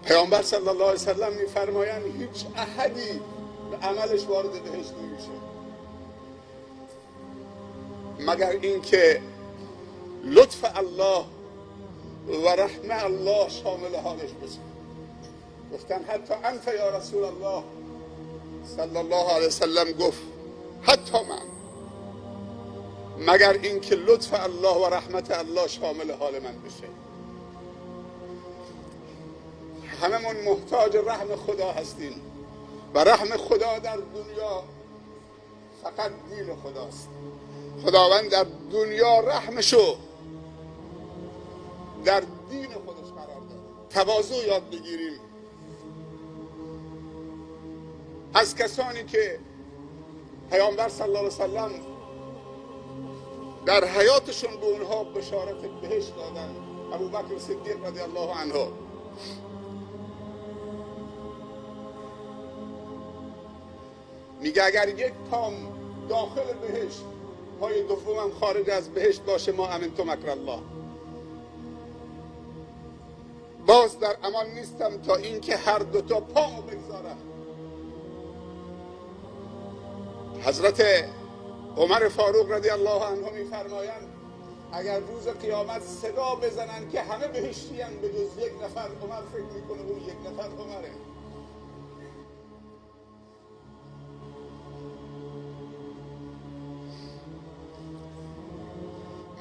پیامبر صلی الله علیه وسلم میفرمایند هیچ احدی به عملش وارد بهشت نمیشه مگر اینکه لطف الله و رحمت الله شامل حالش بشه. گفتن حتی انت یا رسول الله صلی الله علیه وسلم گفت حتی من، مگر اینکه لطف الله و رحمت الله شامل حال من بشه. هممون محتاج رحم خدا هستیم و رحم خدا در دنیا فقط دین خداست. خداوند در دنیا رحمشو در دین خودش قرار داد. تواضع یاد بگیریم از کسانی که پیامبر صلی الله علیه وسلم در حیاتشون به اونها بشارت بهشت دادن. ابوبکر صدیق رضی الله عنه میگه اگر یک پام داخل بهشت پای دومم خارج از بهشت باشه ما امنت مکر الله، باز در امان نیستم تا اینکه هر دوتا پامو بگذارم. حضرت عمر فاروق رضی الله عنه میفرمایند اگر روز قیامت صدا بزنن که همه بهشتی ان به جز یک نفر، عمر فکر میکنه اون یک نفر عمره.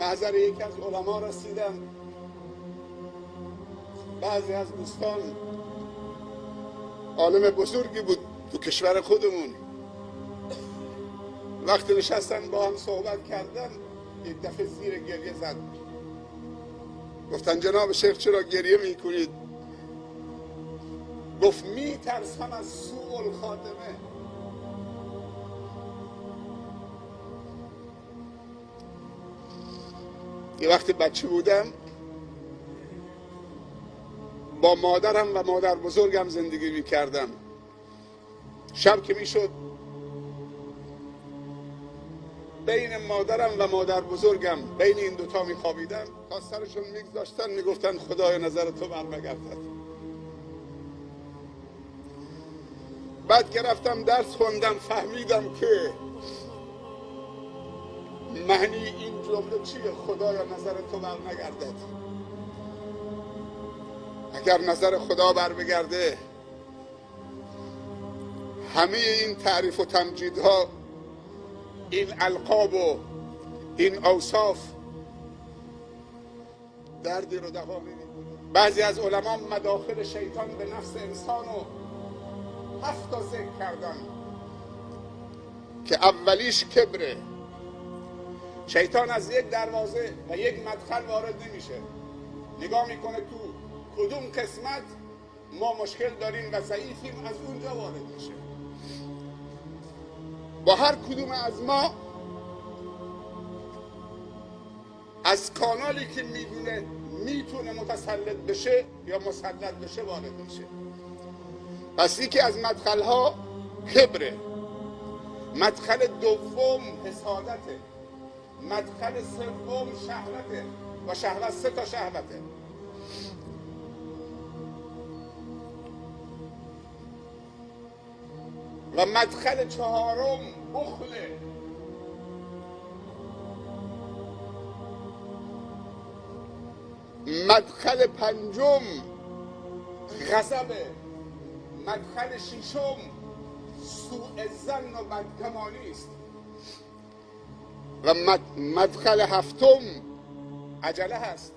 محضر یکی از علما رسیدم، بعضی از دوستان عالم بزرگی بود تو کشور خودمون، وقتی نشستن با هم صحبت کردن یک دفعه زیر گریه زد. گفتن جناب شیخ چرا گریه میکنید؟ گفت میترسم از سوء الخاتمه. یه وقتی بچه بودم با مادرم و مادر بزرگم زندگی میکردم. شب که میشد بین مادرم و مادر بزرگم بین این دوتا میخوابیدم، تا سرشون میگذاشتن میگفتن خدای نظر تو برنگردد. بعد که رفتم درس خوندم فهمیدم که معنی این جمله چیه؟ خدایا نظر تو برنگردد. اگر نظر خدا بر بگرده همه این تعریف و تمجیدها، این القاب و این اوصاف دردی رو دوا نمی‌کنه. بعضی از علما مداخل شیطان به نفس انسان رو 7 تا ذکر کردن که اولیش کبره. شیطان از یک دروازه و یک مدخل وارد نمیشه، نگاه میکنه تو کدوم قسمت ما مشکل داریم و ضعیفیم، از اونجا وارد میشه. با هر کدوم از ما از کانالی که میدونه میتونه متسلط بشه یا مسلط بشه وارد میشه. پس یکی از مدخلها کبره، مدخل دوم حسادته، مدخل سوم شهوته و شهوت 3 تا شهوته. و مدخل 4م بخله. مدخل 5م غضبه. مدخل 6م سوء ظن و بدگمانی است. و مدخل 7م عجله هست.